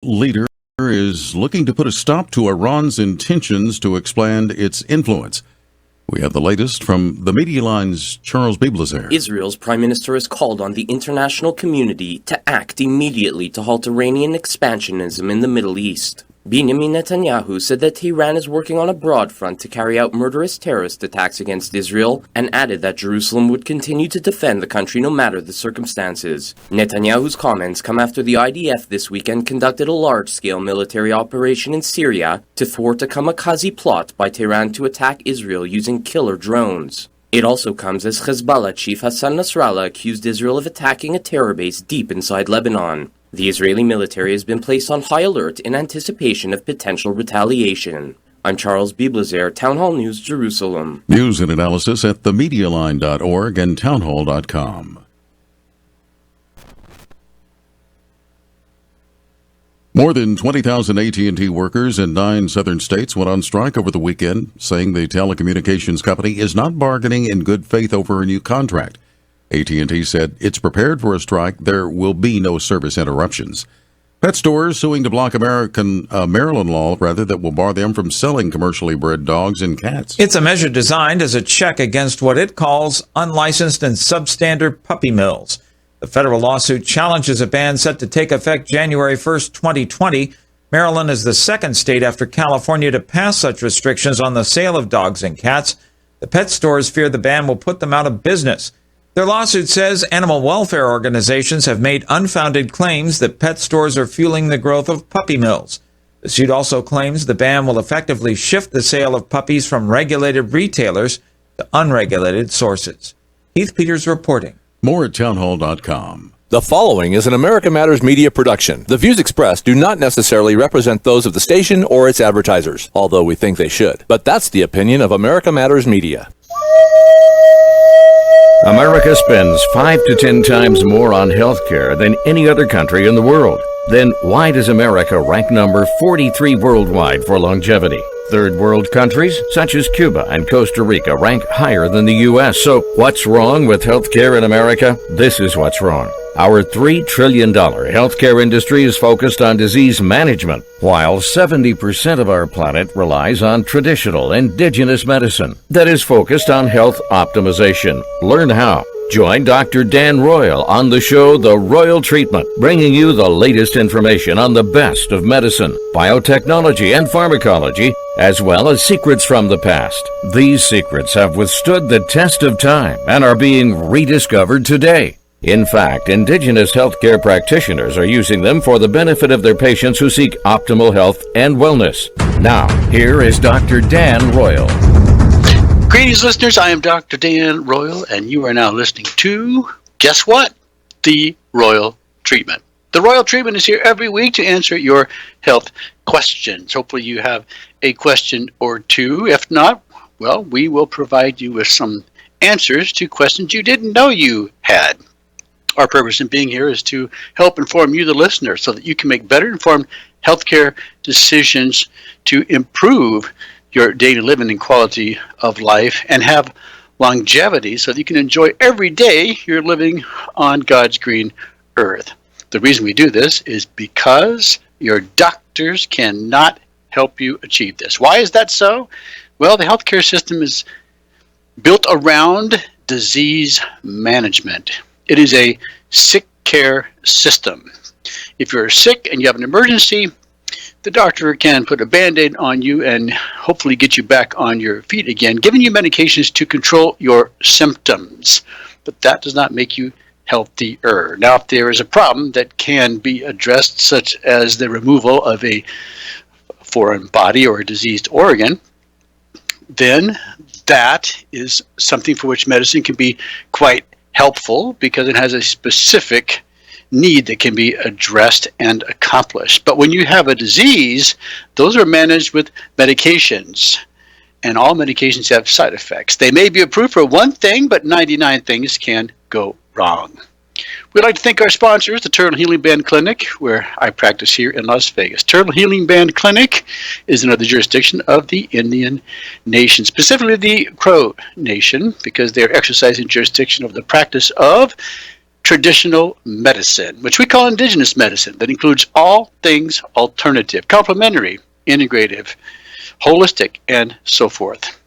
leader is looking to put a stop to Iran's intentions to expand its influence. We have the latest from the Media Line's Charles Biblazer. Israel's prime minister has called on the international community to act immediately to halt Iranian expansionism in the Middle East. Benjamin Netanyahu said that Tehran is working on a broad front to carry out murderous terrorist attacks against Israel and added that Jerusalem would continue to defend the country no matter the circumstances. Netanyahu's comments come after the IDF this weekend conducted a large-scale military operation in Syria to thwart a kamikaze plot by Tehran to attack Israel using killer drones. It also comes as Hezbollah chief Hassan Nasrallah accused Israel of attacking a terror base deep inside Lebanon. The Israeli military has been placed on high alert in anticipation of potential retaliation. I'm Charles Biblazer, Town Hall News, Jerusalem. News and analysis at themedialine.org and townhall.com. More than 20,000 AT&T workers in 9 southern states went on strike over the weekend, saying the telecommunications company is not bargaining in good faith over a new contract. AT&T said it's prepared for a strike. There will be no service interruptions. Pet stores suing to block Maryland law that will bar them from selling commercially bred dogs and cats. It's a measure designed as a check against what it calls unlicensed and substandard puppy mills. The federal lawsuit challenges a ban set to take effect January 1st, 2020. Maryland is the second state after California to pass such restrictions on the sale of dogs and cats. The pet stores fear the ban will put them out of business. Their lawsuit says animal welfare organizations have made unfounded claims that pet stores are fueling the growth of puppy mills. The suit also claims the ban will effectively shift the sale of puppies from regulated retailers to unregulated sources. Heath Peters reporting. More at townhall.com. The following is an America Matters media production. The views expressed do not necessarily represent those of the station or its advertisers, although we think they should. But that's the opinion of America Matters Media. America spends 5 to 10 times more on health care than any other country in the world. Then why does America rank number 43 worldwide for longevity? Third world countries, such as Cuba and Costa Rica, rank higher than the U.S. So what's wrong with healthcare in America? This is what's wrong. Our $3 trillion healthcare industry is focused on disease management, while 70% of our planet relies on traditional indigenous medicine that is focused on health optimization. Learn how. Join Dr. Dan Royal on the show The Royal Treatment, bringing you the latest information on the best of medicine, biotechnology, and pharmacology, as well as secrets from the past. These secrets have withstood the test of time and are being rediscovered today. In fact, indigenous healthcare practitioners are using them for the benefit of their patients who seek optimal health and wellness. Now, here is Dr. Dan Royal. Greetings, listeners. I am Dr. Dan Royal, and you are now listening to, guess what? The Royal Treatment. The Royal Treatment is here every week to answer your health questions. Hopefully you have a question or two. If not, well, we will provide you with some answers to questions you didn't know you had. Our purpose in being here is to help inform you, the listener, so that you can make better informed healthcare decisions to improve your daily living and quality of life and have longevity so that you can enjoy every day you're living on God's green earth. The reason we do this is because your doctors cannot help you achieve this. Why is that so? Well, the healthcare system is built around disease management. It is a sick care system. If you're sick and you have an emergency, the doctor can put a Band-Aid on you and hopefully get you back on your feet again, giving you medications to control your symptoms. But that does not make you healthier. Now, if there is a problem that can be addressed, such as the removal of a foreign body or a diseased organ, then that is something for which medicine can be quite helpful because it has a specific need that can be addressed and accomplished. But when you have a disease, those are managed with medications, and all medications have side effects. They may be approved for one thing, but 99 things can go wrong. We'd like to thank our sponsors, the Turtle Healing Band Clinic, where I practice here in Las Vegas. Turtle Healing Band Clinic is under the jurisdiction of the Indian Nation, specifically the Crow Nation, because they're exercising jurisdiction over the practice of traditional medicine, which we call indigenous medicine, that includes all things alternative, complementary, integrative, holistic, and so forth.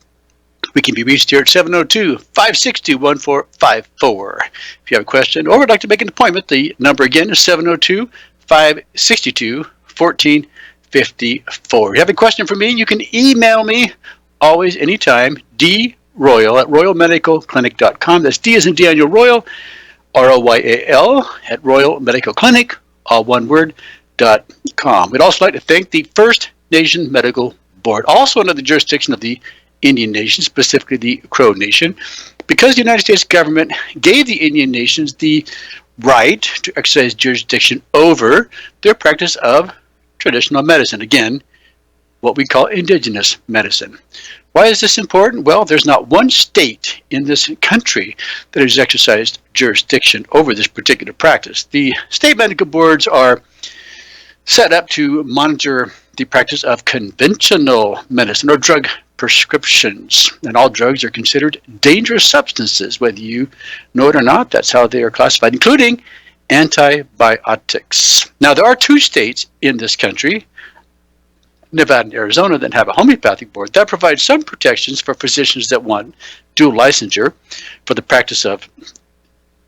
We can be reached here at 702-562-1454. If you have a question or would like to make an appointment, the number again is 702-562-1454. If you have a question for me, you can email me always, anytime, droyal at royalmedicalclinic.com. That's D as in Daniel Royal, ROYAL at Royal Medical Clinic, all one word, .com. We'd also like to thank the First Nation Medical Board, also under the jurisdiction of the Indian Nation, specifically the Crow Nation, because the United States government gave the Indian nations the right to exercise jurisdiction over their practice of traditional medicine. Again, what we call indigenous medicine. Why is this important? Well, there's not one state in this country that has exercised jurisdiction over this particular practice. The state medical boards are set up to monitor the practice of conventional medicine or drug prescriptions. And all drugs are considered dangerous substances, whether you know it or not. That's how they are classified, including antibiotics. Now, there are two states in this country, Nevada and Arizona, that have a homeopathic board that provides some protections for physicians that want dual licensure for the practice of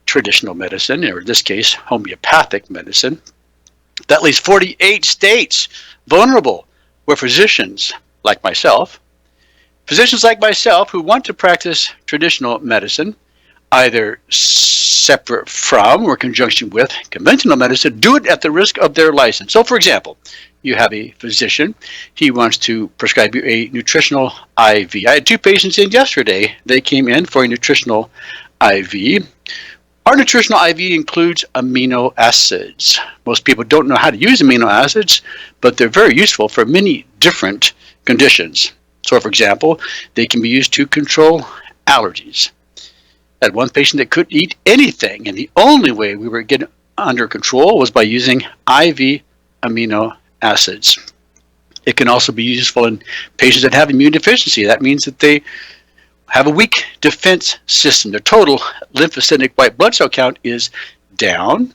traditional medicine, or in this case, homeopathic medicine. That leaves 48 states vulnerable where physicians like myself who want to practice traditional medicine, either separate from or in conjunction with conventional medicine, do it at the risk of their license. So, for example, you have a physician, he wants to prescribe you a nutritional IV. I had two patients in yesterday. They came in for a nutritional IV. Our nutritional IV includes amino acids. Most people don't know how to use amino acids, but they're very useful for many different conditions. So, for example, they can be used to control allergies. I had one patient that couldn't eat anything, and the only way we were getting under control was by using IV amino acids. It can also be useful in patients that have immune deficiency. That means that they have a weak defense system. Their total lymphocytic white blood cell count is down.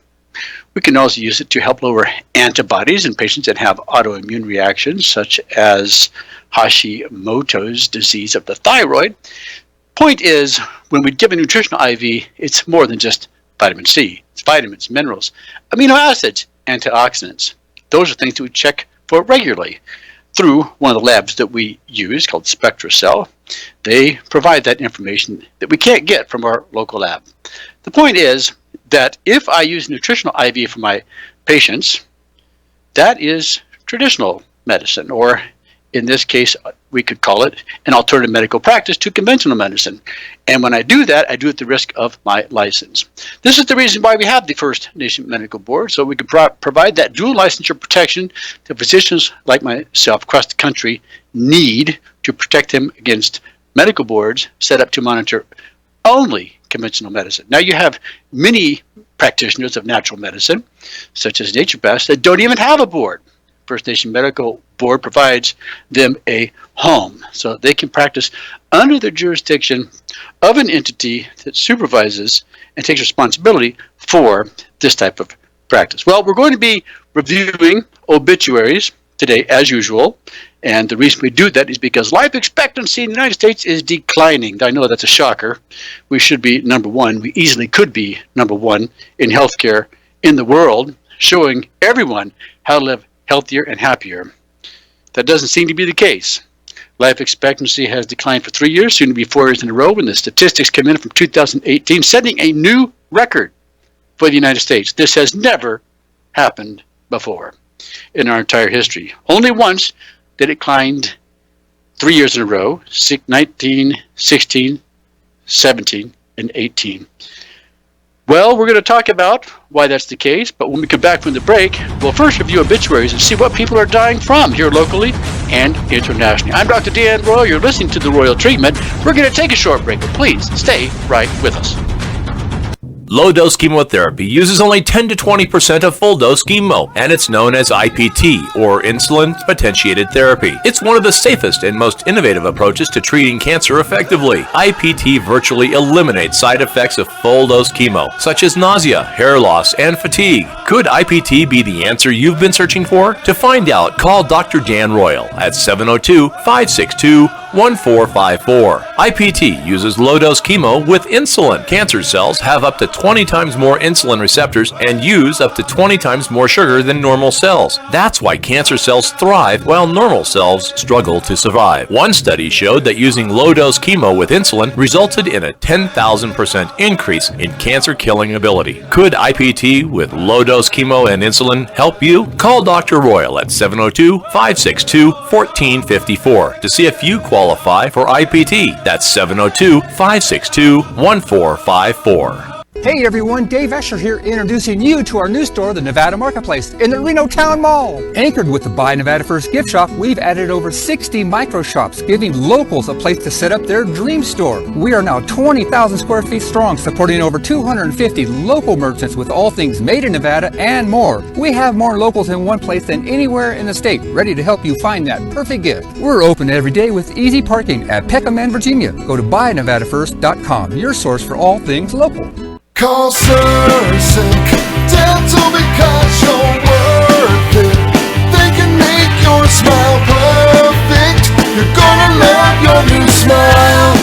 We can also use it to help lower antibodies in patients that have autoimmune reactions, such as Hashimoto's disease of the thyroid. Point is, when we give a nutritional IV, it's more than just vitamin C. It's vitamins, minerals, amino acids, antioxidants. Those are things that we check for regularly through one of the labs that we use called SpectraCell. They provide that information that we can't get from our local lab. The point is that if I use nutritional IV for my patients, that is traditional medicine, or in this case, we could call it an alternative medical practice to conventional medicine. And when I do that, I do it at the risk of my license. This is the reason why we have the First Nation Medical Board, so we can provide that dual licensure protection that physicians like myself across the country need to protect them against medical boards set up to monitor only conventional medicine. Now, you have many practitioners of natural medicine, such as naturopaths, that don't even have a board. First Nation Medical Board provides them a home so they can practice under the jurisdiction of an entity that supervises and takes responsibility for this type of practice. Well, we're going to be reviewing obituaries today, as usual, and the reason we do that is because life expectancy in the United States is declining. I know that's a shocker. We should be number one. We easily could be number one in healthcare in the world, showing everyone how to live healthier and happier. That doesn't seem to be the case. Life expectancy has declined for 3 years, soon to be 4 years in a row, and the statistics come in from 2018, setting a new record for the United States. This has never happened before in our entire history. Only once did it climb 3 years in a row, 19, 16, 17, and 18. Well, we're going to talk about why that's the case, but when we come back from the break, we'll first review obituaries and see what people are dying from here locally and internationally. I'm Dr. Dan Royal. You're listening to The Royal Treatment. We're going to take a short break, but please stay right with us. Low-dose chemotherapy uses only 10 to 20% of full-dose chemo, and it's known as IPT, or insulin-potentiated therapy. It's one of the safest and most innovative approaches to treating cancer effectively. IPT virtually eliminates side effects of full-dose chemo, such as nausea, hair loss, and fatigue. Could IPT be the answer you've been searching for? To find out, call Dr. Dan Royal at 702-562-1454. IPT uses low-dose chemo with insulin. Cancer cells have up to 20 times more insulin receptors and use up to 20 times more sugar than normal cells. That's why cancer cells thrive while normal cells struggle to survive. One study showed that using low-dose chemo with insulin resulted in a 10,000% increase in cancer-killing ability. Could IPT with low-dose chemo and insulin help you? Call Dr. Royal at 702-562-1454 to see if you qualify for IPT. That's 702-562-1454. Hey everyone, Dave Escher here, introducing you to our new store, the Nevada Marketplace, in the Reno Town Mall. Anchored with the Buy Nevada First gift shop, we've added over 60 micro shops, giving locals a place to set up their dream store. We are now 20,000 square feet strong, supporting over 250 local merchants with all things made in Nevada and more. We have more locals in one place than anywhere in the state, ready to help you find that perfect gift. We're open every day with easy parking at Peckham and Virginia. Go to buynevadafirst.com, your source for all things local. Call Sursec Dental because you're worth it. They can make your smile perfect. You're gonna love your new smile.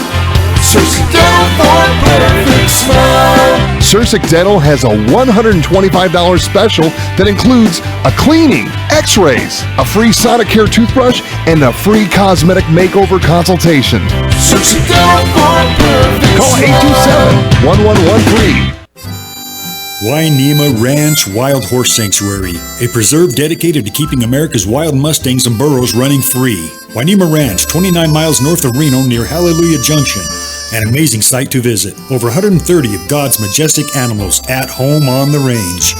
Sursec Dental for a perfect smile. Sursec Dental has a $125 special that includes a cleaning, x-rays, a free Sonicare toothbrush, and a free cosmetic makeover consultation. Sursec Dental for a perfect Call 827-1113. Wainema Ranch Wild Horse Sanctuary, a preserve dedicated to keeping America's wild Mustangs and burros running free. Wainema Ranch, 29 miles north of Reno near Hallelujah Junction. An amazing sight to visit. Over 130 of God's majestic animals at home on the range.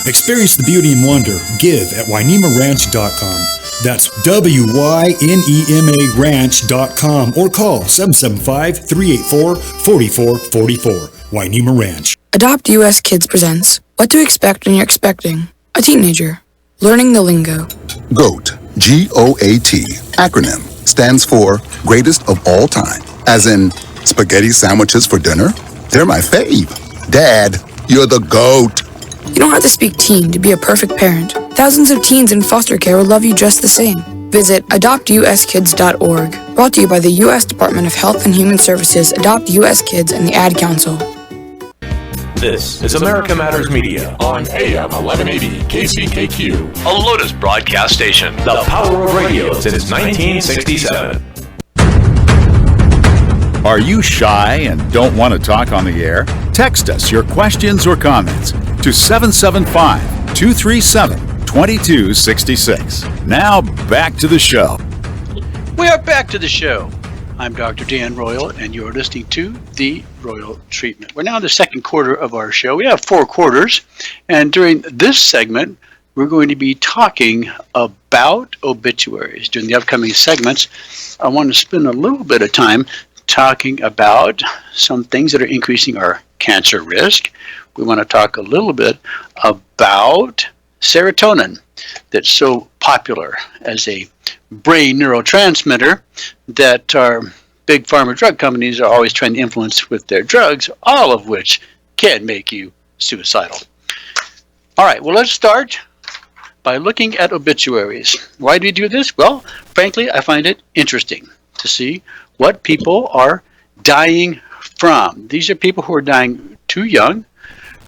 Experience the beauty and wonder. Give at WaiNemaRanch.com. That's WYNEMA Ranch.com or call 775-384-4444. Wainema Ranch. Adopt US Kids presents What to Expect When You're Expecting a Teenager. Learning the lingo. GOAT, G-O-A-T, acronym, stands for Greatest of All Time. As in, spaghetti sandwiches for dinner? They're my fave. Dad, you're the GOAT. You don't have to speak teen to be a perfect parent. Thousands of teens in foster care will love you just the same. Visit adoptuskids.org. Brought to you by the U.S. Department of Health and Human Services, Adopt U.S. Kids, and the Ad Council. This is America Matters Media on AM 1180 KCKQ, a Lotus broadcast station. The power of radio since 1967. Are you shy and don't want to talk on the air? Text us your questions or comments to 775-237-2266. Now back to the show. We are back to the show. I'm Dr. Dan Royal, and you're listening to The Royal Treatment. We're now in the second quarter of our show. We have 4 quarters, and during this segment, we're going to be talking about obituaries. During the upcoming segments, I want to spend a little bit of time talking about some things that are increasing our cancer risk. We want to talk a little bit about serotonin that's so popular as a brain neurotransmitter that our big pharma drug companies are always trying to influence with their drugs, all of which can make you suicidal. All right, well, let's start by looking at obituaries. Why do we do this? Well, frankly, I find it interesting to see what people are dying from. These are people who are dying too young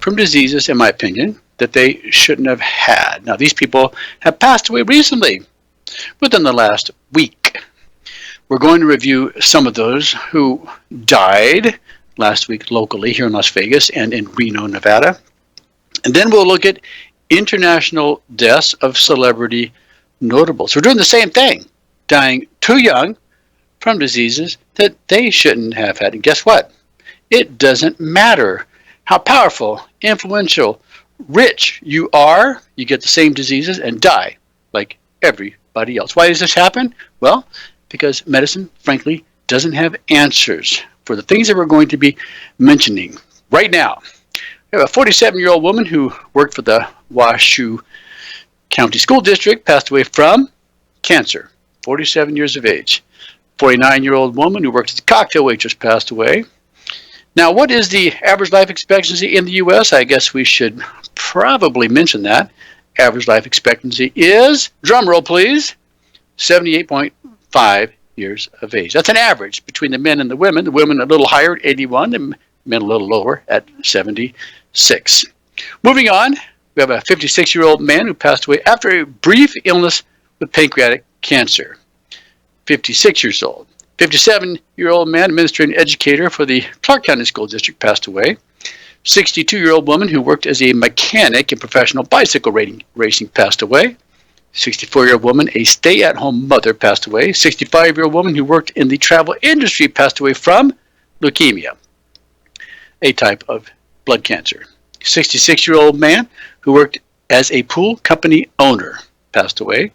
from diseases, in my opinion, that they shouldn't have had. Now, these people have passed away recently, within the last week. We're going to review some of those who died last week locally here in Las Vegas and in Reno, Nevada. And then we'll look at international deaths of celebrity notables. We're doing the same thing, dying too young from diseases that they shouldn't have had. And guess what? It doesn't matter how powerful, influential, rich you are, you get the same diseases and die like everybody else. Why does this happen? Well, because medicine, frankly, doesn't have answers for the things that we're going to be mentioning right now. We We have a 47-year-old woman who worked for the Washoe County School District, passed away from cancer, 47 years of age. 49-year-old woman who worked as a cocktail waitress passed away. Now, what is the average life expectancy in the U.S.? I guess we should probably mention that. Average life expectancy is, drum roll please, 78.5 years of age. That's an average between the men and the women. The women a little higher at 81, the men a little lower at 76. Moving on, we have a 56-year-old man who passed away after a brief illness with pancreatic cancer. 56 years old. 57-year-old man, administrative educator for the Clark County School District, passed away. 62-year-old woman who worked as a mechanic in professional bicycle racing passed away. 64-year-old woman, a stay-at-home mother, passed away. 65-year-old woman who worked in the travel industry passed away from leukemia, a type of blood cancer. 66-year-old man who worked as a pool company owner passed away.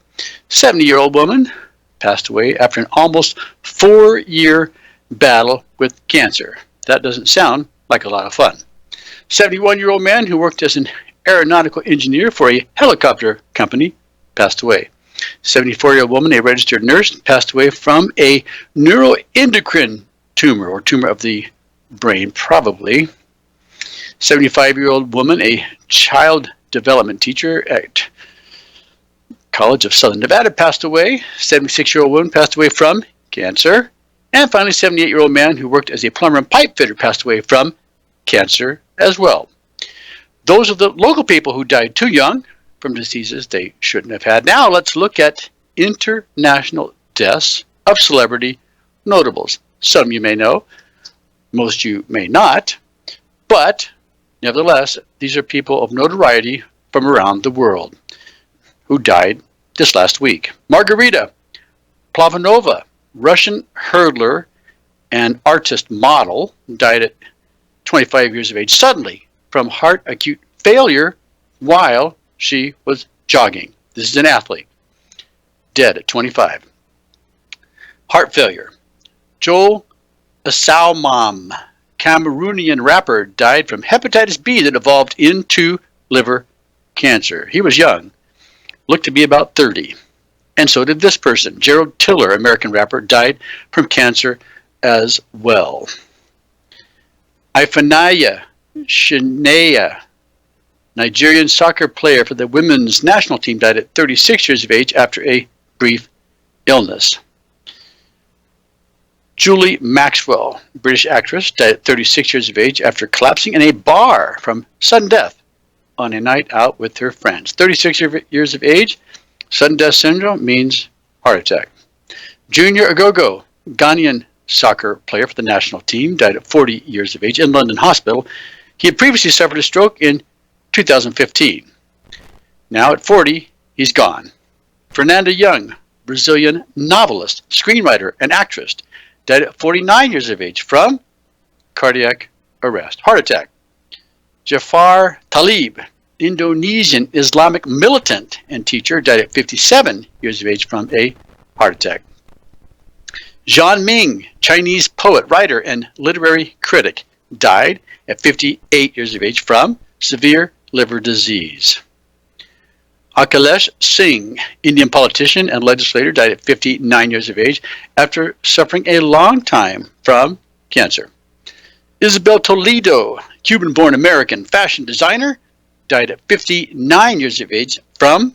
70-year-old woman passed away after an almost 4-year battle with cancer. That doesn't sound like a lot of fun. 71-year-old man who worked as an aeronautical engineer for a helicopter company passed away. 74-year-old woman, a registered nurse, passed away from a neuroendocrine tumor, or tumor of the brain, probably. 75-year-old woman, a child development teacher at College of Southern Nevada, passed away. 76-year-old woman passed away from cancer. And finally, 78-year-old man who worked as a plumber and pipe fitter passed away from cancer as well. Those are the local people who died too young from diseases they shouldn't have had. Now let's look at international deaths of celebrity notables. Some you may know, most you may not, but nevertheless, these are people of notoriety from around the world who died this last week. Margarita Plavanova, Russian hurdler and artist model, died at 25 years of age suddenly from heart acute failure while she was jogging. This is an athlete, dead at 25. Heart failure. Joel Assaumam, Cameroonian rapper, died from hepatitis B that evolved into liver cancer. He was young, looked to be about 30. And so did this person. Gerald Tiller, American rapper, died from cancer as well. Ifunanya Shinaya, Nigerian soccer player for the women's national team, died at 36 years of age after a brief illness. Julie Maxwell, British actress, died at 36 years of age after collapsing in a bar from sudden death on a night out with her friends. 36 years of age, sudden death syndrome means heart attack. Junior Agogo, Ghanaian soccer player for the national team, died at 40 years of age in London Hospital. He had previously suffered a stroke in 2015. Now at 40, he's gone. Fernanda Young, Brazilian novelist, screenwriter, and actress, died at 49 years of age from cardiac arrest, heart attack. Jafar Talib, Indonesian Islamic militant and teacher, died at 57 years of age from a heart attack. Zhang Ming, Chinese poet, writer, and literary critic, died at 58 years of age from severe liver disease. Akhilesh Singh, Indian politician and legislator, died at 59 years of age after suffering a long time from cancer. Isabel Toledo, Cuban-born American fashion designer, died at 59 years of age from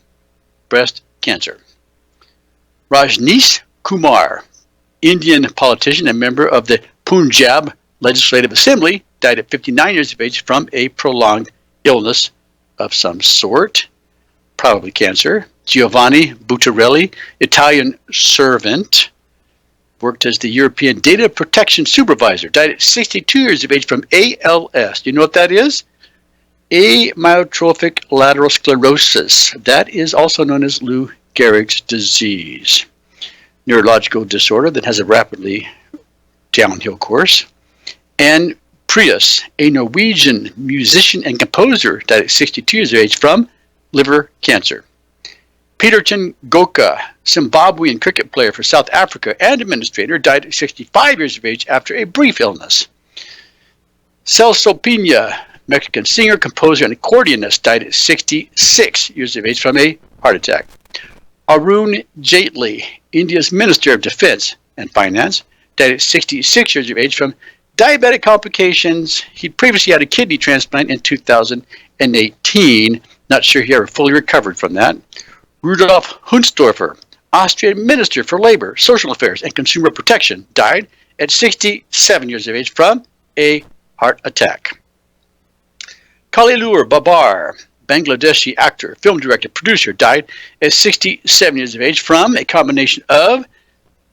breast cancer. Rajneesh Kumar, Indian politician and member of the Punjab Legislative Assembly, died at 59 years of age from a prolonged illness of some sort, probably cancer. Giovanni Buttarelli, Italian servant, worked as the European Data Protection Supervisor, died at 62 years of age from ALS. Do you know what that is? Amyotrophic lateral sclerosis. That is also known as Lou Gehrig's disease, neurological disorder that has a rapidly downhill course. And Prius, a Norwegian musician and composer, died at 62 years of age from liver cancer. Peter Chingoka, Zimbabwean cricket player for South Africa and administrator, died at 65 years of age after a brief illness. Celso Pina, Mexican singer, composer, and accordionist, died at 66 years of age from a heart attack. Arun Jaitley, India's Minister of Defense and Finance, died at 66 years of age from diabetic complications. He previously had a kidney transplant in 2018. Not sure he ever fully recovered from that. Rudolf Hundsdorfer, Austrian Minister for Labor, Social Affairs, and Consumer Protection, died at 67 years of age from a heart attack. Khalilur Babar, Bangladeshi actor, film director, producer, died at 67 years of age from a combination of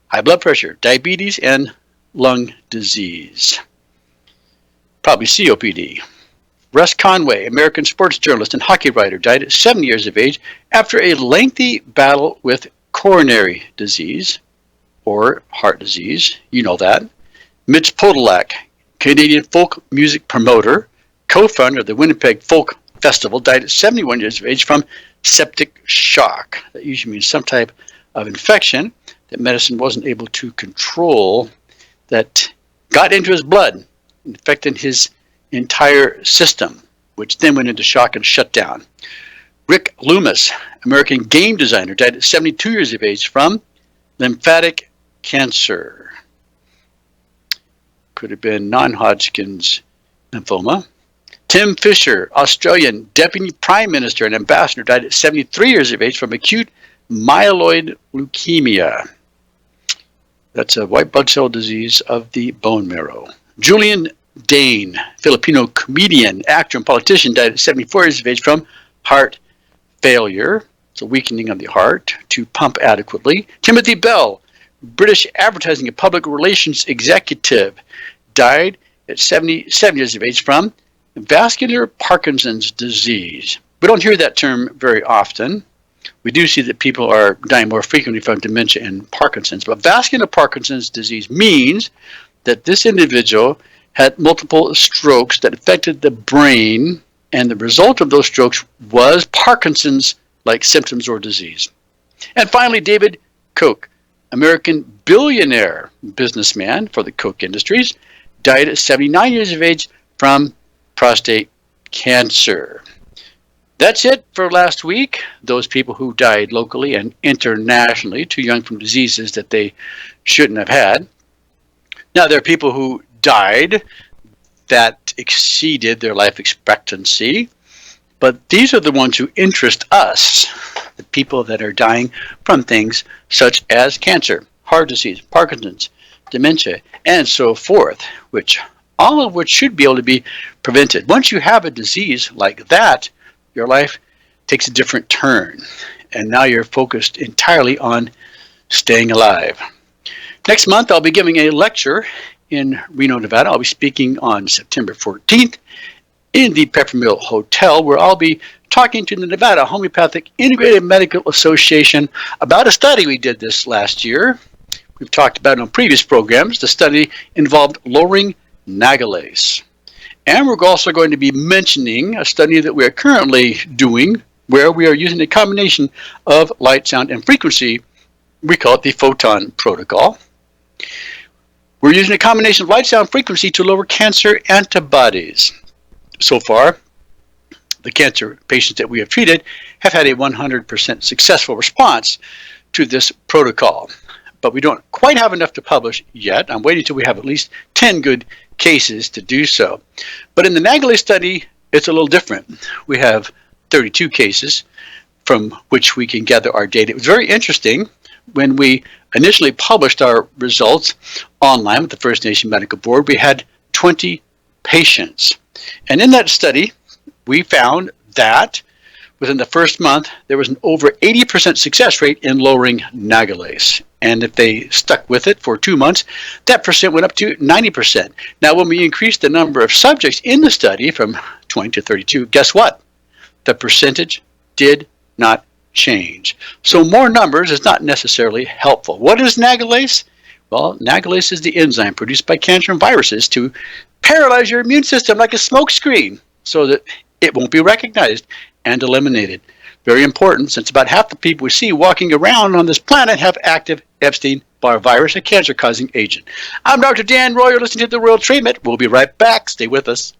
high blood pressure, diabetes, and lung disease. Probably COPD. Russ Conway, American sports journalist and hockey writer, died at 70 years of age after a lengthy battle with coronary disease, or heart disease, you know that. Mitch Podolak, Canadian folk music promoter, co-founder of the Winnipeg Folk Festival, died at 71 years of age from septic shock. That usually means some type of infection that medicine wasn't able to control that got into his blood, infecting his entire system, which then went into shock and shut down. Rick Loomis, American game designer, died at 72 years of age from lymphatic cancer. Could have been non-Hodgkin's lymphoma. Tim Fisher, Australian Deputy Prime Minister and Ambassador, died at 73 years of age from acute myeloid leukemia. That's a white blood cell disease of the bone marrow. Julian Dane, Filipino comedian, actor, and politician, died at 74 years of age from heart failure. It's a weakening of the heart to pump adequately. Timothy Bell, British advertising and public relations executive, died at 77 years of age from vascular Parkinson's disease. We don't hear that term very often. We do see that people are dying more frequently from dementia and Parkinson's, but vascular Parkinson's disease means that this individual had multiple strokes that affected the brain, and the result of those strokes was Parkinson's-like symptoms or disease. And finally, David Koch, American billionaire businessman for the Koch Industries, died at 79 years of age from prostate cancer. That's it for last week. Those people who died locally and internationally, too young from diseases that they shouldn't have had. Now, there are people who died that exceeded their life expectancy, but these are the ones who interest us, the people that are dying from things such as cancer, heart disease, Parkinson's, dementia, and so forth, all of which should be able to be prevented. Once you have a disease like that, your life takes a different turn, and now you're focused entirely on staying alive. Next month, I'll be giving a lecture in Reno, Nevada. I'll be speaking on September 14th in the Peppermill Hotel, where I'll be talking to the Nevada Homeopathic Integrated Medical Association about a study we did this last year. We've talked about it on previous programs. The study involved lowering Nagalase. And we're also going to be mentioning a study that we are currently doing where we are using a combination of light, sound, and frequency. We call it the photon protocol. We're using a combination of light, sound, frequency to lower cancer antibodies. So far, the cancer patients that we have treated have had a 100% successful response to this protocol. But we don't quite have enough to publish yet. I'm waiting till we have at least 10 good cases to do so. But in the Nagalase study, it's a little different. We have 32 cases from which we can gather our data. It was very interesting when we initially published our results online with the First Nation Medical Board. We had 20 patients. And in that study, we found that within the first month, there was an over 80% success rate in lowering Nagalase. And if they stuck with it for 2 months, that percent went up to 90%. Now, when we increased the number of subjects in the study from 20 to 32, guess what? The percentage did not change. So more numbers is not necessarily helpful. What is Nagalase? Well, Nagalase is the enzyme produced by cancer and viruses to paralyze your immune system like a smoke screen so that it won't be recognized and eliminated. Very important, since about half the people we see walking around on this planet have active Epstein-Barr virus, a cancer-causing agent. I'm Dr. Dan Roy. You're listening to The Royal Treatment. We'll be right back. Stay with us.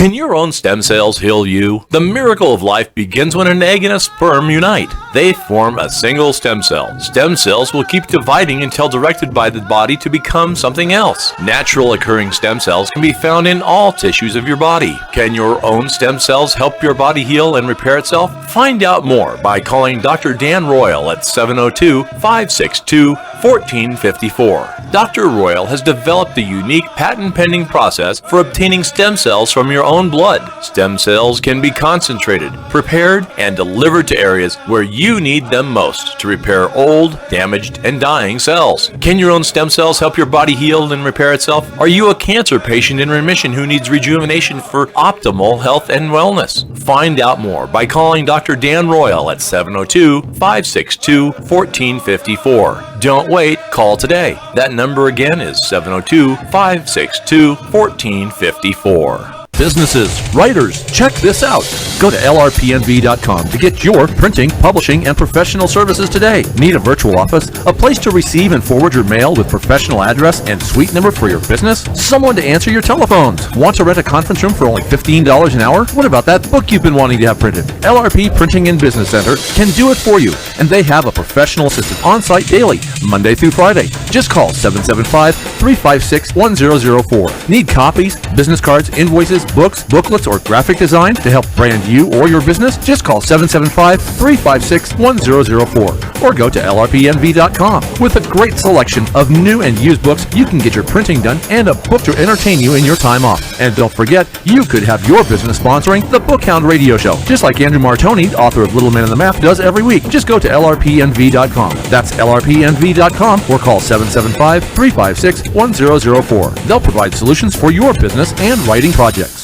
Can your own stem cells heal you? The miracle of life begins when an egg and a sperm unite. They form a single stem cell. Stem cells will keep dividing until directed by the body to become something else. Natural occurring stem cells can be found in all tissues of your body. Can your own stem cells help your body heal and repair itself? Find out more by calling Dr. Dan Royal at 702-562-1454. Dr. Royal has developed a unique patent-pending process for obtaining stem cells from your own blood. Stem cells can be concentrated, prepared, and delivered to areas where you need them most to repair old, damaged, and dying cells. Can your own stem cells help your body heal and repair itself? Are you a cancer patient in remission who needs rejuvenation for optimal health and wellness? Find out more by calling Dr. Dan Royal at 702-562-1454. Don't wait, call today. That number again is 702-562-1454. Businesses, writers, check this out. Go to lrpnv.com to get your printing, publishing, and professional services today. Need a virtual office? A place to receive and forward your mail with professional address and suite number for your business? Someone to answer your telephones? Want to rent a conference room for only $15 an hour? What about that book you've been wanting to have printed? LRP Printing and Business Center can do it for you, and they have a professional assistant on site daily, Monday through Friday. Just call 775-356-1004. Need copies, business cards, invoices, books, booklets, or graphic design to help brand you or your business? Just call 775-356-1004 or go to lrpnv.com. With a great selection of new and used books, you can get your printing done and a book to entertain you in your time off. And don't forget, you could have your business sponsoring the Bookhound Radio Show, just like Andrew Martoni, author of Little Man in the Map, does every week. Just go to lrpnv.com. That's lrpnv.com or call 775-356-1004. They'll provide solutions for your business and writing projects.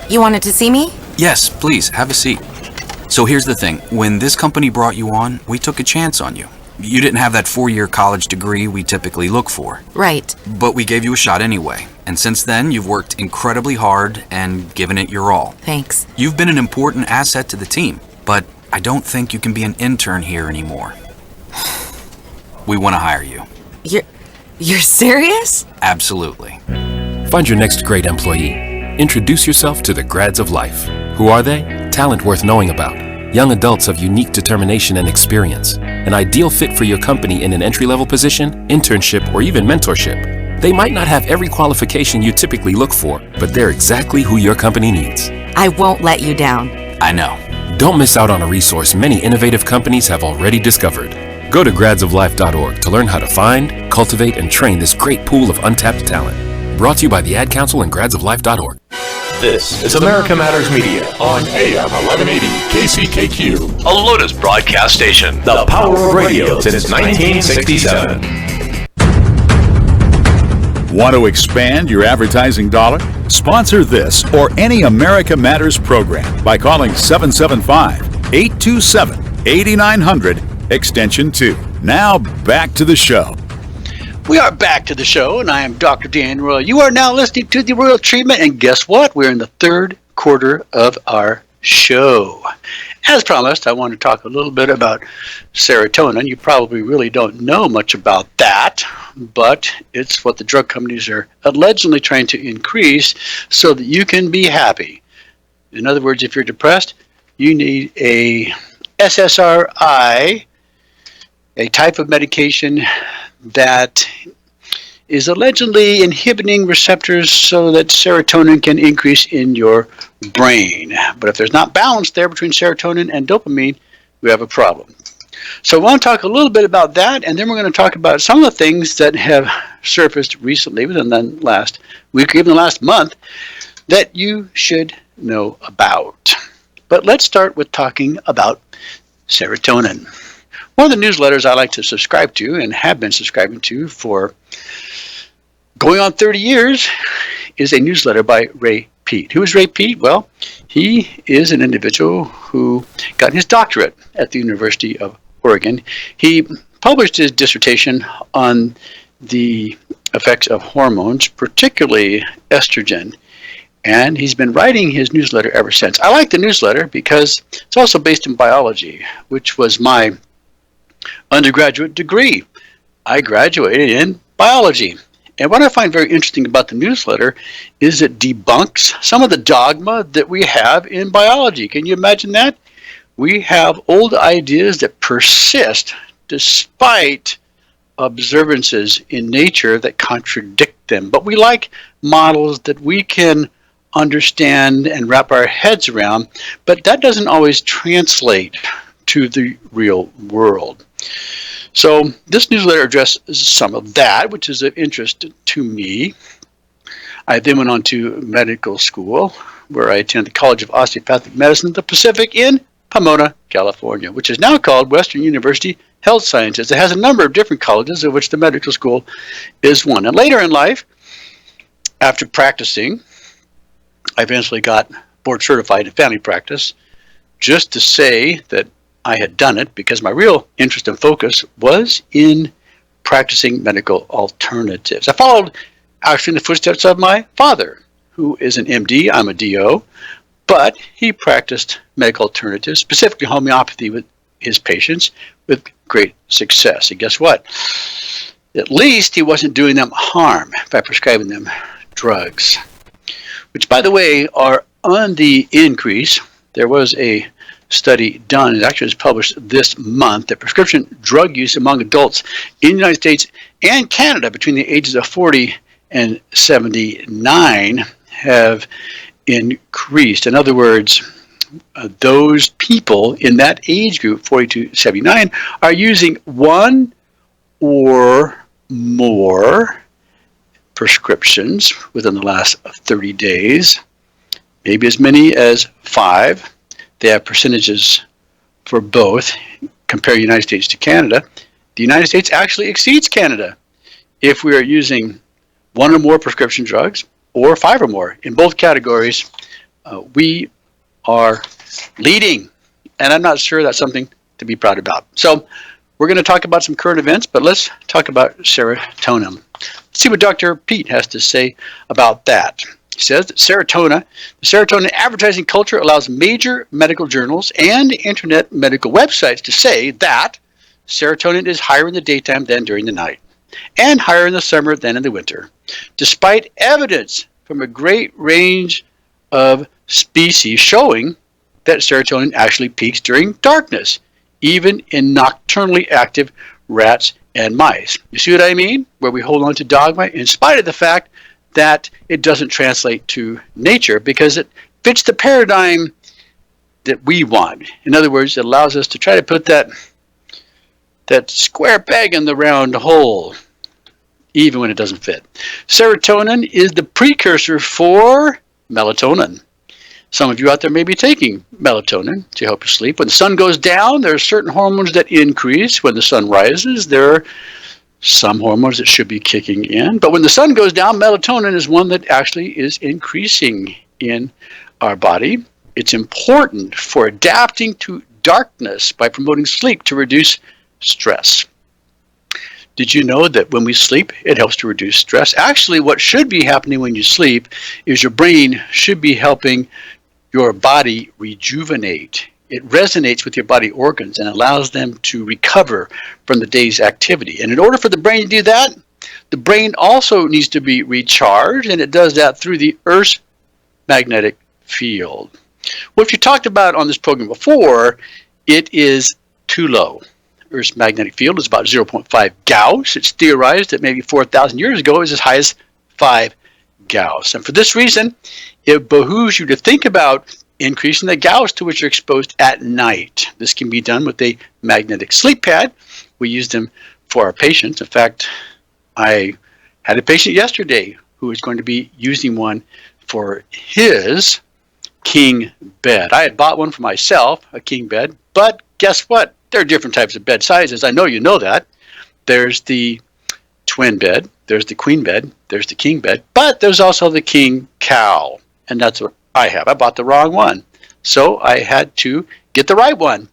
You wanted to see me? Yes, please, have a seat. So here's the thing. When this company brought you on, we took a chance on you. You didn't have that 4-year college degree we typically look for. Right. But we gave you a shot anyway. And since then, you've worked incredibly hard and given it your all. Thanks. You've been an important asset to the team, but I don't think you can be an intern here anymore. We want to hire you. You're serious? Absolutely. Find your next great employee. Introduce yourself to the Grads of Life. Who are they? Talent worth knowing about. Young adults of unique determination and experience. An ideal fit for your company in an entry-level position, internship, or even mentorship. They might not have every qualification you typically look for, but they're exactly who your company needs. I won't let you down. I know. Don't miss out on a resource many innovative companies have already discovered. Go to gradsoflife.org to learn how to find, cultivate, and train this great pool of untapped talent. Brought to you by the Ad Council and gradsoflife.org. This is America Matters Media on AM 1180 KCKQ, a Lotus broadcast station. The power of radio since 1967. Want to expand your advertising dollar? Sponsor this or any America Matters program by calling 775-827-8900 extension 2. Now back to the show. We are back to the show, and I am Dr. Dan Royal. You are now listening to the Royal Treatment, and guess what? We're in the third quarter of our show. As promised, I want to talk a little bit about serotonin. You probably really don't know much about that, but it's what the drug companies are allegedly trying to increase so that you can be happy. In other words, if you're depressed, you need a SSRI, a type of medication that is allegedly inhibiting receptors so that serotonin can increase in your brain. But if there's not balance there between serotonin and dopamine, we have a problem. So I want to talk a little bit about that, and then we're going to talk about some of the things that have surfaced recently within the last week, or even the last month, that you should know about. But let's start with talking about serotonin. One of the newsletters I like to subscribe to and have been subscribing to for going on 30 years is a newsletter by Ray Peat. Who is Ray Peat? Well, he is an individual who got his doctorate at the University of Oregon. He published his dissertation on the effects of hormones, particularly estrogen, and he's been writing his newsletter ever since. I like the newsletter because it's also based in biology, which was my undergraduate degree. I graduated in biology, And what I find very interesting about the newsletter is it debunks some of the dogma that we have in biology. Can you imagine that? We have old ideas that persist despite observances in nature that contradict them. But we like models that we can understand and wrap our heads around, but that doesn't always translate to the real world. So this newsletter addresses some of that, which is of interest to me. I then went on to medical school, where I attended the College of Osteopathic Medicine of the Pacific in Pomona, California, which is now called Western University Health Sciences. It has a number of different colleges, of which the medical school is one. And later in life, after practicing, I eventually got board certified in family practice, just to say that I had done it, because my real interest and focus was in practicing medical alternatives. I followed actually in the footsteps of my father, who is an MD. I'm a DO, but he practiced medical alternatives, specifically homeopathy, with his patients with great success. And guess what? At least he wasn't doing them harm by prescribing them drugs, which, by the way, are on the increase. There was a study done, it actually was published this month, that prescription drug use among adults in the United States and Canada between the ages of 40 and 79 have increased. In other words, those people in that age group, 40 to 79, are using one or more prescriptions within the last 30 days, maybe as many as 5. They have percentages for both. Compare United States to Canada. The United States actually exceeds Canada if we are using 1 or more prescription drugs, or 5 or more. In both categories, we are leading, and I'm not sure that's something to be proud about. So we're going to talk about some current events, but let's talk about serotonin. Let's see what Dr. Pete has to say about that. He says that the serotonin advertising culture allows major medical journals and internet medical websites to say that serotonin is higher in the daytime than during the night, and higher in the summer than in the winter, despite evidence from a great range of species showing that serotonin actually peaks during darkness, even in nocturnally active rats and mice. You see what I mean? Where we hold on to dogma in spite of the fact that it doesn't translate to nature, because it fits the paradigm that we want. In other words, it allows us to try to put that square peg in the round hole, even when it doesn't fit. Serotonin is the precursor for melatonin. Some of you out there may be taking melatonin to help you sleep. When the sun goes down, there are certain hormones that increase. When the sun rises, there are some hormones that should be kicking in. But when the sun goes down, melatonin is one that actually is increasing in our body. It's important for adapting to darkness by promoting sleep to reduce stress. Did you know that when we sleep, it helps to reduce stress? Actually, what should be happening when you sleep is your brain should be helping your body rejuvenate. It resonates with your body organs and allows them to recover from the day's activity. And in order for the brain to do that, the brain also needs to be recharged, and it does that through the Earth's magnetic field. What you talked about on this program before, it is too low. Earth's magnetic field is about 0.5 Gauss. It's theorized that maybe 4,000 years ago it was as high as 5 Gauss. And for this reason, it behooves you to think about increasing the Gauss to which you're exposed at night. This can be done with a magnetic sleep pad. We use them for our patients. In fact, I had a patient yesterday who is going to be using one for his king bed. I had bought one for myself, a king bed, but guess what? There are different types of bed sizes. I know you know that. There's the twin bed, there's the queen bed, there's the king bed, but there's also the king cow, and that's what I have. I bought the wrong one, so I had to get the right one,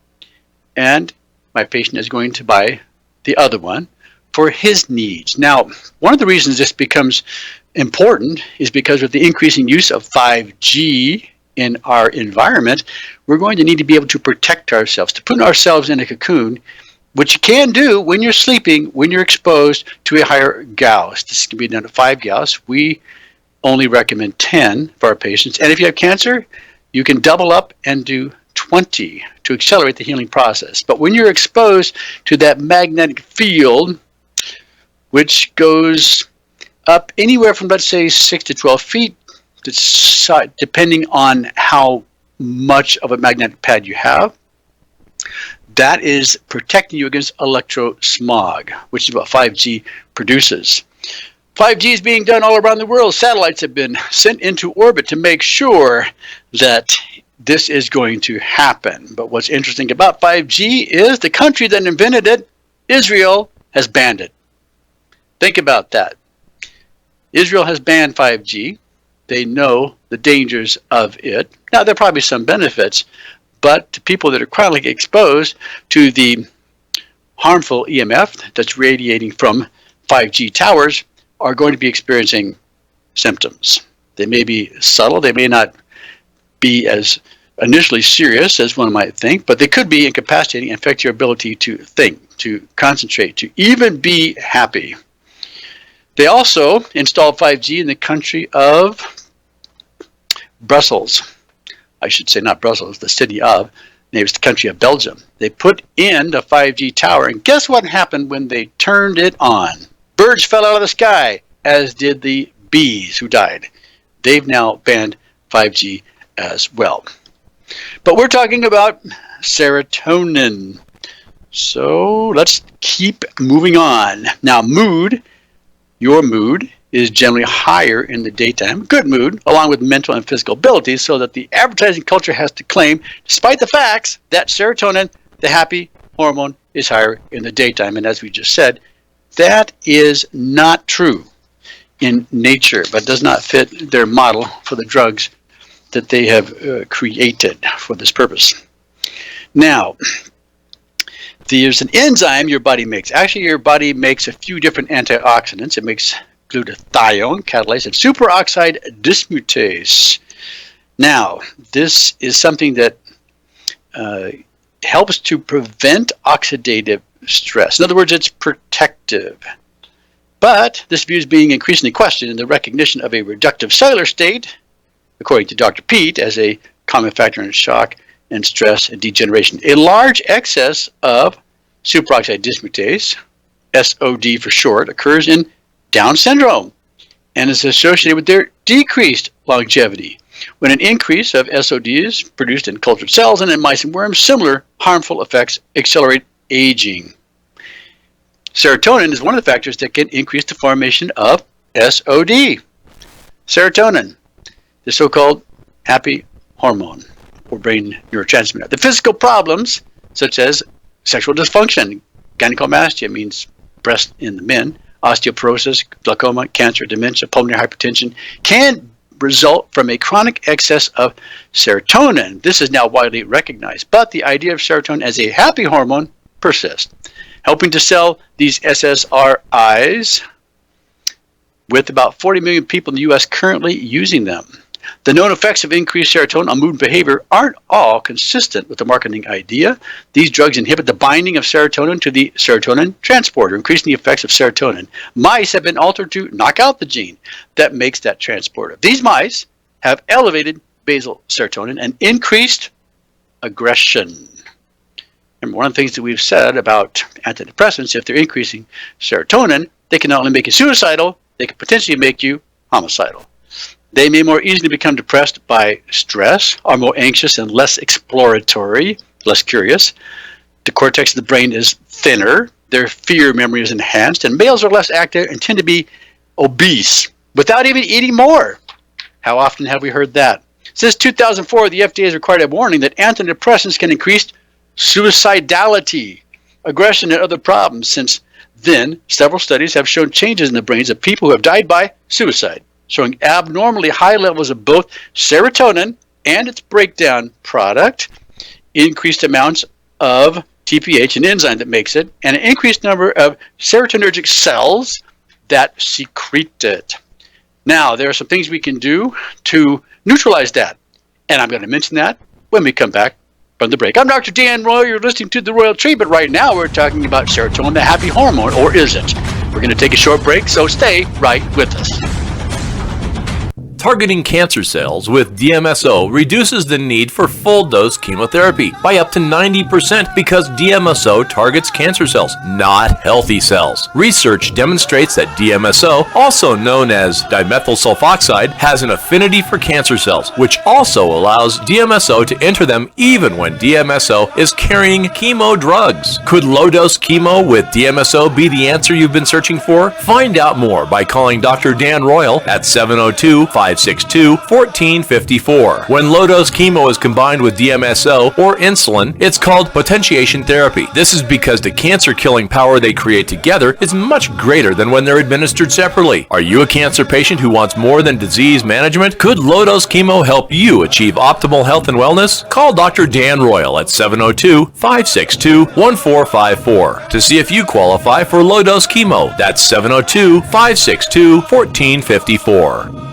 and my patient is going to buy the other one for his needs. Now, one of the reasons this becomes important is because with the increasing use of 5G in our environment, we're going to need to be able to protect ourselves, to put ourselves in a cocoon which you can do when you're sleeping, when you're exposed to a higher Gauss. This can be done at 5 Gauss. We only recommend 10 for our patients. And if you have cancer, you can double up and do 20 to accelerate the healing process. But when you're exposed to that magnetic field, which goes up anywhere from, let's say, 6 to 12 feet, depending on how much of a magnetic pad you have, that is protecting you against electrosmog, which is what 5G produces. 5G is being done all around the world. Satellites have been sent into orbit to make sure that this is going to happen. But what's interesting about 5G is the country that invented it, Israel, has banned it. Think about that. Israel has banned 5G. They know the dangers of it. Now, there are probably some benefits, but to people that are chronically exposed to the harmful EMF that's radiating from 5G towers are going to be experiencing symptoms. They may be subtle. They may not be as initially serious as one might think, but they could be incapacitating and affect your ability to think, to concentrate, to even be happy. They also installed 5G in the country of Brussels. I should say not Brussels, the city of, it was the country of Belgium. They put in the 5G tower, and guess what happened when they turned it on? Birds fell out of the sky, as did the bees who died. They've now banned 5G as well. But we're talking about serotonin. So let's keep moving on. Now, mood, your mood is generally higher in the daytime, good mood, along with mental and physical abilities, so that the advertising culture has to claim, despite the facts, that serotonin, the happy hormone, is higher in the daytime. And as we just said, that is not true in nature, but does not fit their model for the drugs that they have created for this purpose. Now, there's an enzyme your body makes. Actually, your body makes a few different antioxidants. It makes glutathione, catalase, and superoxide dismutase. Now, this is something that helps to prevent oxidative stress. In other words, it's protective. But this view is being increasingly questioned in the recognition of a reductive cellular state, according to Dr. Pete, as a common factor in shock and stress and degeneration. A large excess of superoxide dismutase, SOD for short, occurs in Down syndrome and is associated with their decreased longevity. When an increase of SOD is produced in cultured cells and in mice and worms, similar harmful effects accelerate aging. Serotonin is one of the factors that can increase the formation of SOD. Serotonin, the so-called happy hormone or brain neurotransmitter. The physical problems, such as sexual dysfunction, gynecomastia means breast in the men, osteoporosis, glaucoma, cancer, dementia, pulmonary hypertension, can result from a chronic excess of serotonin. This is now widely recognized, but the idea of serotonin as a happy hormone persists, helping to sell these SSRIs, with about 40 million people in the U.S. currently using them. The known effects of increased serotonin on mood and behavior aren't all consistent with the marketing idea. These drugs inhibit the binding of serotonin to the serotonin transporter, increasing the effects of serotonin. Mice have been altered to knock out the gene that makes that transporter. These mice have elevated basal serotonin and increased aggression. And one of the things that we've said about antidepressants, if they're increasing serotonin, they can not only make you suicidal, they can potentially make you homicidal. They may more easily become depressed by stress, are more anxious and less exploratory, less curious. The cortex of the brain is thinner, their fear memory is enhanced, and males are less active and tend to be obese without even eating more. How often have we heard that? Since 2004, the FDA has required a warning that antidepressants can increase suicidality, aggression, and other problems. Since then, several studies have shown changes in the brains of people who have died by suicide, showing abnormally high levels of both serotonin and its breakdown product, increased amounts of TPH, an enzyme that makes it, and an increased number of serotonergic cells that secrete it. Now, there are some things we can do to neutralize that, and I'm going to mention that when we come back from the break. I'm Dr. Dan Royal. You're listening to The Royal Treatment. Right now, we're talking about serotonin, the happy hormone, or is it? We're going to take a short break, so stay right with us. Targeting cancer cells with DMSO reduces the need for full-dose chemotherapy by up to 90% because DMSO targets cancer cells, not healthy cells. Research demonstrates that DMSO, also known as dimethyl sulfoxide, has an affinity for cancer cells, which also allows DMSO to enter them even when DMSO is carrying chemo drugs. Could low-dose chemo with DMSO be the answer you've been searching for? Find out more by calling Dr. Dan Royal at 702-562-1454. When low-dose chemo is combined with DMSO or insulin, it's called potentiation therapy. This is because the cancer-killing power they create together is much greater than when they're administered separately. Are you a cancer patient who wants more than disease management? Could low-dose chemo help you achieve optimal health and wellness? Call Dr. Dan Royal at 702-562-1454 to see if you qualify for low-dose chemo. That's 702-562-1454.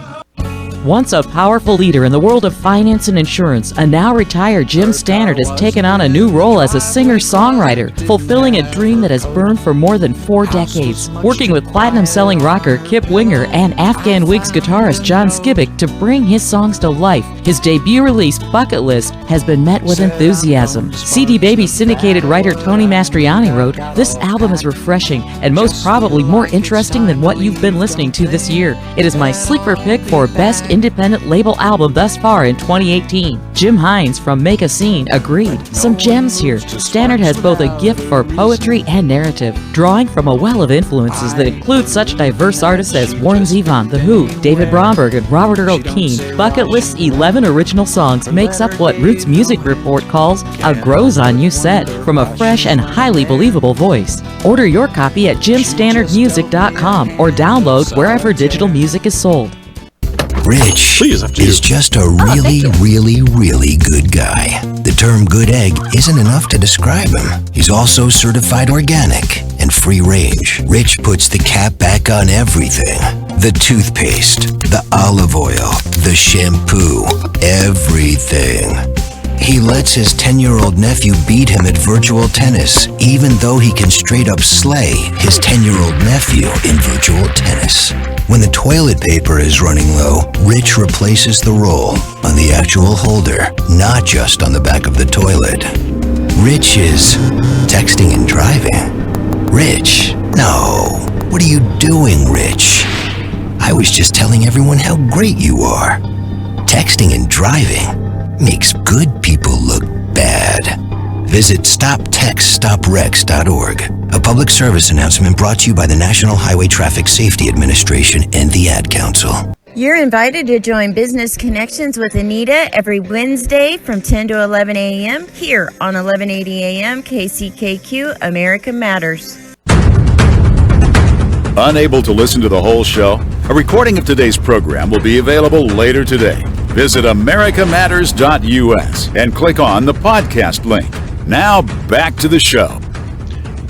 Once a powerful leader in the world of finance and insurance, a now retired Jim Stannard has taken on a new role as a singer-songwriter, fulfilling a dream that has burned for more than 4 decades. Working with platinum-selling rocker Kip Winger and Afghan Wigs guitarist John Skibic to bring his songs to life, his debut release, Bucket List, has been met with enthusiasm. CD Baby syndicated writer Tony Mastriani wrote, "This album is refreshing and most probably more interesting than what you've been listening to this year. It is my sleeper pick for Best Independent Label Album thus far in 2018. Jim Hines from Make a Scene agreed. Some gems here. Stannard has both a gift for poetry and narrative, drawing from a well of influences that include such diverse artists as Warren Zevon, The Who, David Bromberg, and Robert Earl Keen. Bucket List's 11 original songs makes up what Roots Music Report calls a Grows on You set from a fresh and highly believable voice. Order your copy at jimstannardmusic.com or download wherever digital music is sold. Rich is just a really good guy. The term good egg isn't enough to describe him. He's also certified organic and free range. Rich puts the cap back on everything. The toothpaste, the olive oil, the shampoo, everything. He lets his 10-year-old nephew beat him at virtual tennis, even though he can straight up slay his 10-year-old nephew in virtual tennis. When the toilet paper is running low, Rich replaces the roll on the actual holder, not just on the back of the toilet. Rich is texting and driving. Rich, no. What are you doing, Rich? I was just telling everyone how great you are. Texting and driving makes good people look bad. Visit StopTextStopWrecks.org. A public service announcement brought to you by the National Highway Traffic Safety Administration and the Ad Council. You're invited to join Business Connections with Anita every Wednesday from 10 to 11 a.m. here on 1180 a.m. KCKQ America Matters. Unable to listen to the whole show? A recording of today's program will be available later today. Visit americamatters.us and click on the podcast link. Now back to the show.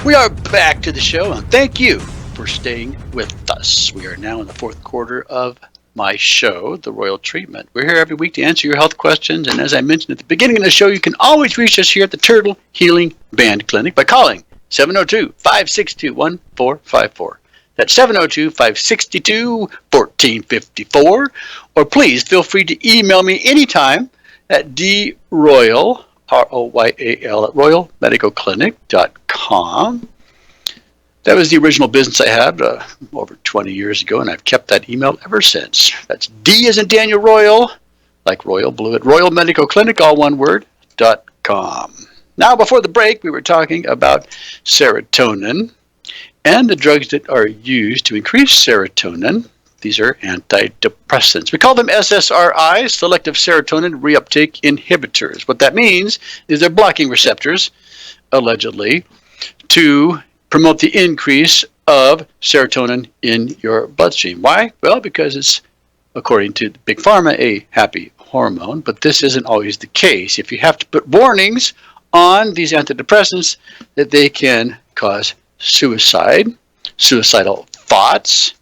We are back to the show, and thank you for staying with us. We are now in the 4th quarter of my show, The Royal Treatment. We're here every week to answer your health questions, and as I mentioned at the beginning of the show, you can always reach us here at the Turtle Healing Band Clinic by calling 702-562-1454. That's 702-562-1454. Or please feel free to email me anytime at droyal, R-O-Y-A-L, at royalmedicalclinic.com. That was the original business I had over 20 years ago, and I've kept that email ever since. That's D as in Daniel Royal, like Royal Blue, at royalmedicalclinic, all one word, .com. Now, before the break, we were talking about serotonin and the drugs that are used to increase serotonin. These are antidepressants. We call them SSRIs, selective serotonin reuptake inhibitors. What that means is they're blocking receptors, allegedly, to promote the increase of serotonin in your bloodstream. Why? Well, because it's, according to Big Pharma, a happy hormone, but this isn't always the case. If you have to put warnings on these antidepressants that they can cause suicide, suicidal thoughts,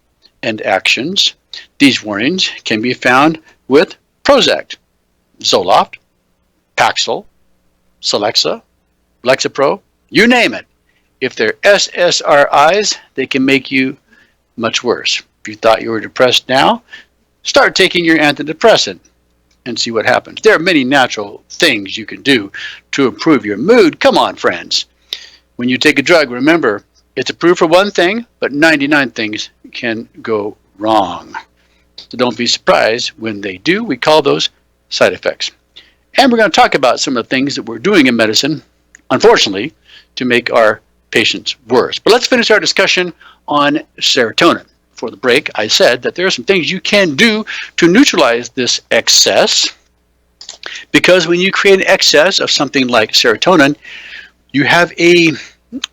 and actions. These warnings can be found with Prozac, Zoloft, Paxil, Celexa, Lexapro, you name it. If they're SSRIs, they can make you much worse. If you thought you were depressed now, start taking your antidepressant and see what happens. There are many natural things you can do to improve your mood. Come on, friends. When you take a drug, remember, it's approved for one thing, but 99 things can go wrong. So don't be surprised when they do. We call those side effects. And we're going to talk about some of the things that we're doing in medicine, unfortunately, to make our patients worse. But let's finish our discussion on serotonin. For the break, I said that there are some things you can do to neutralize this excess, because when you create an excess of something like serotonin, you have a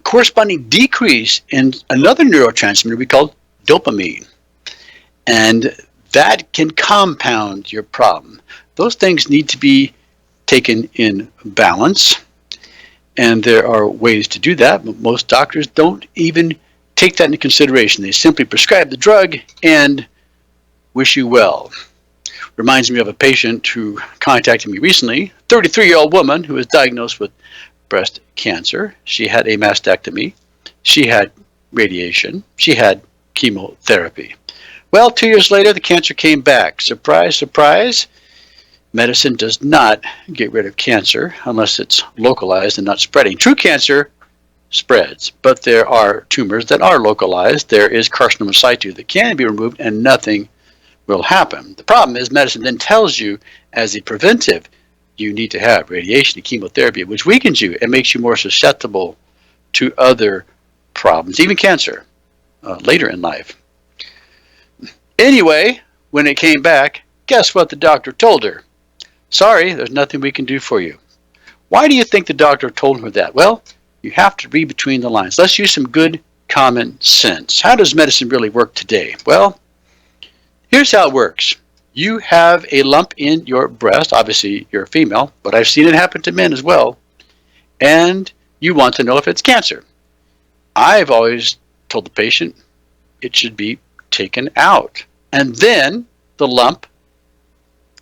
corresponding decrease in another neurotransmitter we call dopamine. And that can compound your problem. Those things need to be taken in balance. And there are ways to do that, but most doctors don't even take that into consideration. They simply prescribe the drug and wish you well. Reminds me of a patient who contacted me recently, 33-year-old woman who was diagnosed with breast cancer. She had a mastectomy. She had radiation. She had chemotherapy. Well, 2 years later, the cancer came back. Surprise, surprise. Medicine does not get rid of cancer unless it's localized and not spreading. True cancer spreads, but there are tumors that are localized. There is carcinoma in situ that can be removed and nothing will happen. The problem is medicine then tells you as a preventive, you need to have radiation and chemotherapy, which weakens you and makes you more susceptible to other problems, even cancer, later in life. Anyway, when it came back, guess what the doctor told her? Sorry, there's nothing we can do for you. Why do you think the doctor told her that? Well, you have to read between the lines. Let's use some good common sense. How does medicine really work today? Well, here's how it works. You have a lump in your breast. Obviously, you're a female, but I've seen it happen to men as well. And you want to know if it's cancer. I've always told the patient it should be taken out. And then the lump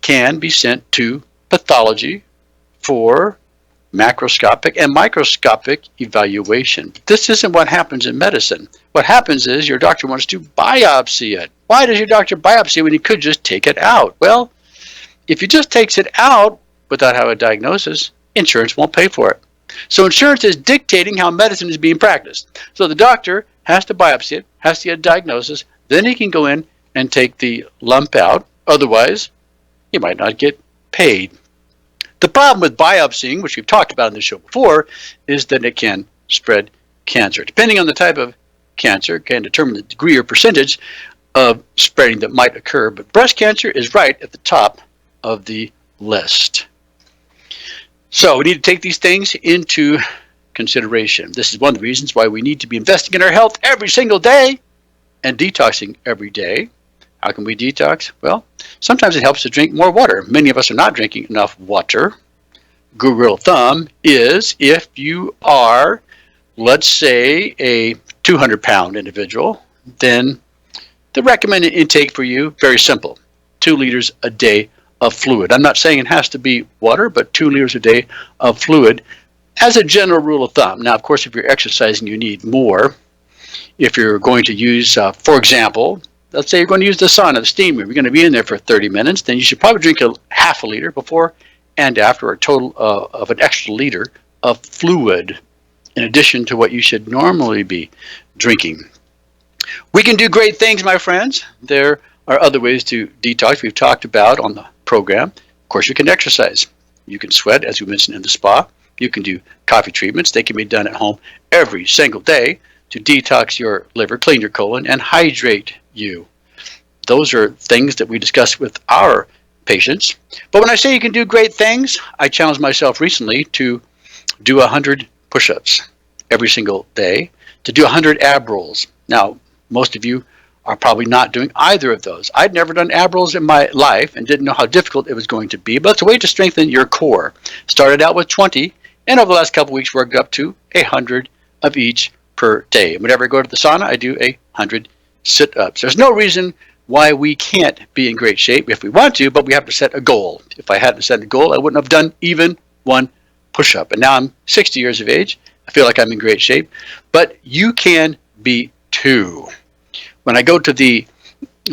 can be sent to pathology for macroscopic and microscopic evaluation. This isn't what happens in medicine. What happens is your doctor wants to biopsy it. Why does your doctor biopsy when he could just take it out? Well, if he just takes it out without having a diagnosis, insurance won't pay for it. So insurance is dictating how medicine is being practiced. So the doctor has to biopsy it, has to get a diagnosis, then he can go in and take the lump out. Otherwise, he might not get paid. The problem with biopsying, which we've talked about in the show before, is that it can spread cancer. Depending on the type of cancer, it can determine the degree or percentage of spreading that might occur. But breast cancer is right at the top of the list. So we need to take these things into consideration. This is one of the reasons why we need to be investing in our health every single day and detoxing every day. How can we detox? Well, sometimes it helps to drink more water. Many of us are not drinking enough water. Good rule of thumb is if you are, let's say, a 200-pound individual, then the recommended intake for you, very simple, 2 liters a day of fluid. I'm not saying it has to be water, but 2 liters a day of fluid as a general rule of thumb. Now, of course, if you're exercising, you need more. If you're going to use, for example, let's say you're going to use the sauna, the steam room, you're going to be in there for 30 minutes, then you should probably drink a half a liter before and after, a total of an extra liter of fluid in addition to what you should normally be drinking. We can do great things, my friends. There are other ways to detox we've talked about on the program. Of course, you can exercise. You can sweat, as we mentioned in the spa. You can do coffee treatments. They can be done at home every single day to detox your liver, clean your colon, and hydrate you. Those are things that we discuss with our patients. But when I say you can do great things, I challenged myself recently to do 100 push-ups every single day, to do 100 ab rolls. Now, most of you are probably not doing either of those. I'd never done ab rolls in my life and didn't know how difficult it was going to be, but it's a way to strengthen your core. Started out with 20, and over the last couple weeks worked up to 100 of each per day. And whenever I go to the sauna, I do 100 sit-ups. There's no reason why we can't be in great shape if we want to, but we have to set a goal. If I hadn't set a goal, I wouldn't have done even one push-up. And now I'm 60 years of age. I feel like I'm in great shape. But you can be too. When I go to the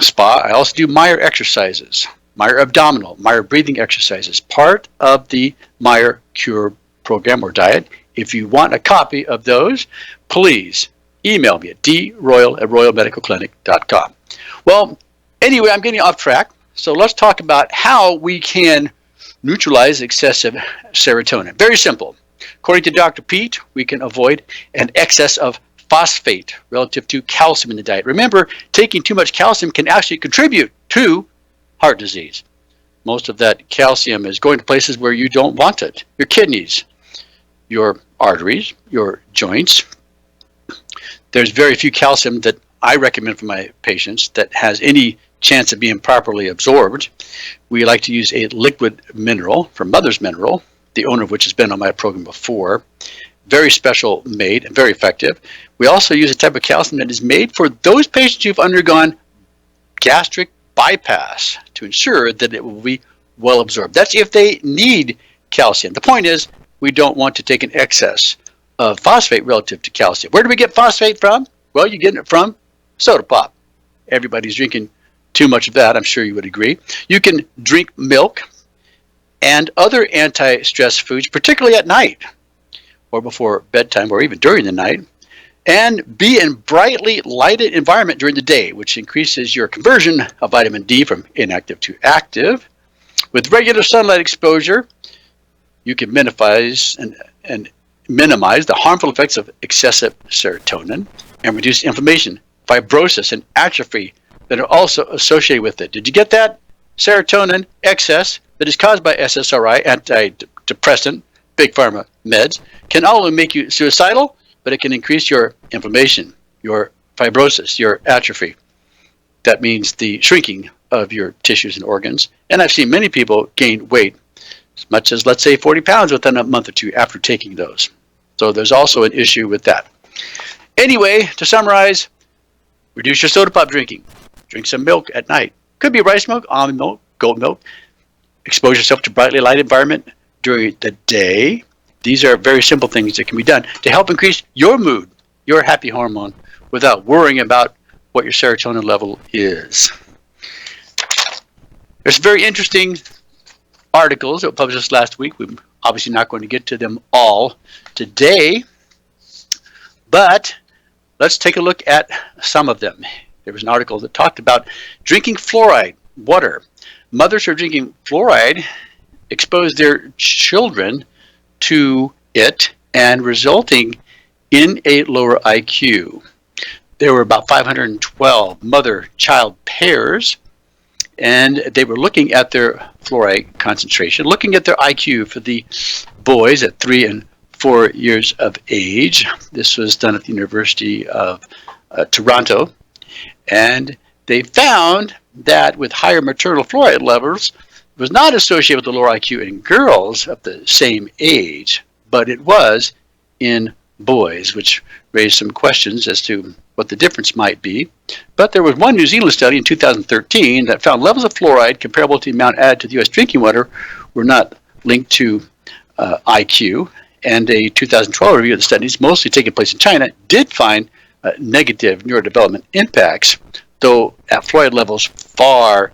spa, I also do Meyer exercises, Meyer abdominal, Meyer breathing exercises, part of the Meyer Cure program or diet. If you want a copy of those, please email me at droyal@royalmedicalclinic.com. Well, anyway, I'm getting off track. So let's talk about how we can neutralize excessive serotonin. Very simple. According to Dr. Pete, we can avoid an excess of phosphate relative to calcium in the diet. Remember, taking too much calcium can actually contribute to heart disease. Most of that calcium is going to places where you don't want it. Your kidneys, your arteries, your joints. There's very few calcium that I recommend for my patients that has any chance of being properly absorbed. We like to use a liquid mineral from Mother's Mineral, the owner of which has been on my program before. Very special made and very effective. We also use a type of calcium that is made for those patients who've undergone gastric bypass to ensure that it will be well absorbed. That's if they need calcium. The point is, we don't want to take an excess of phosphate relative to calcium. Where do we get phosphate from? Well, you're getting it from soda pop. Everybody's drinking too much of that, I'm sure you would agree. You can drink milk and other anti-stress foods, particularly at night or before bedtime or even during the night, and be in brightly lighted environment during the day, which increases your conversion of vitamin D from inactive to active. With regular sunlight exposure, you can minimize the harmful effects of excessive serotonin and reduce inflammation, fibrosis, and atrophy that are also associated with it. Did you get that? Serotonin excess that is caused by SSRI, antidepressant, big pharma meds, can not only make you suicidal, but it can increase your inflammation, your fibrosis, your atrophy. That means the shrinking of your tissues and organs. And I've seen many people gain weight, as much as, let's say, 40 pounds within a month or two after taking those. So there's also an issue with that. Anyway, to summarize, reduce your soda pop drinking. Drink some milk at night. Could be rice milk, almond milk, goat milk. Expose yourself to brightly light environment during the day. These are very simple things that can be done to help increase your mood, your happy hormone, without worrying about what your serotonin level is. There's very interesting articles that were published last week. We're obviously not going to get to them all today, but let's take a look at some of them. There was an article that talked about drinking fluoride water. Mothers who are drinking fluoride expose their children to it and resulting in a lower IQ. There were about 512 mother-child pairs, and they were looking at their fluoride concentration, looking at their IQ for the boys at 3 and 4 years of age. This was done at the University of Toronto, and they found that with higher maternal fluoride levels, it was not associated with a lower IQ in girls of the same age, but it was in boys, which raised some questions as to what the difference might be. But there was one New Zealand study in 2013 that found levels of fluoride comparable to the amount added to the U.S. drinking water were not linked to IQ. And a 2012 review of the studies, mostly taking place in China, did find negative neurodevelopment impacts, though at fluoride levels far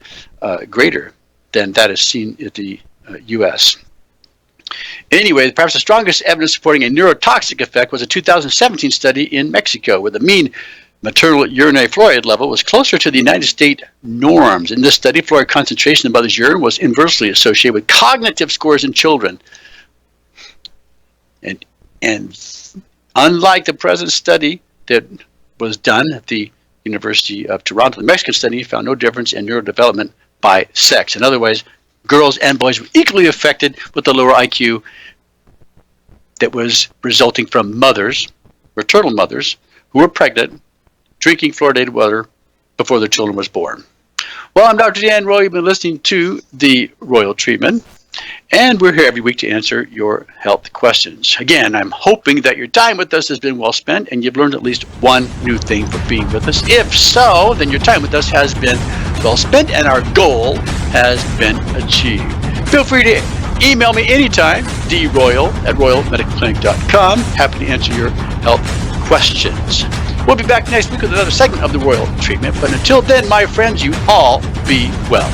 greater than that is seen in the U.S. Anyway, perhaps the strongest evidence supporting a neurotoxic effect was a 2017 study in Mexico, where the mean maternal urinary fluoride level was closer to the United States norms. In this study, fluoride concentration in the mother's urine was inversely associated with cognitive scores in children. And unlike the present study that was done at the University of Toronto, the Mexican study found no difference in neurodevelopment by sex. In other words, girls and boys were equally affected with the lower IQ that was resulting from mothers, maternal mothers, who were pregnant, drinking fluoridated water before their children was born. Well, I'm Dr. Dan Royal. You've been listening to the Royal Treatment, and we're here every week to answer your health questions. Again, I'm hoping that your time with us has been well spent and you've learned at least one new thing for being with us. If so, then your time with us has been well spent and our goal has been achieved. Feel free to Email me anytime, droyal@royalmedicalclinic.com. Happy to answer your health questions. We'll be back next week with another segment of the Royal Treatment. But until then, my friends, you all be well.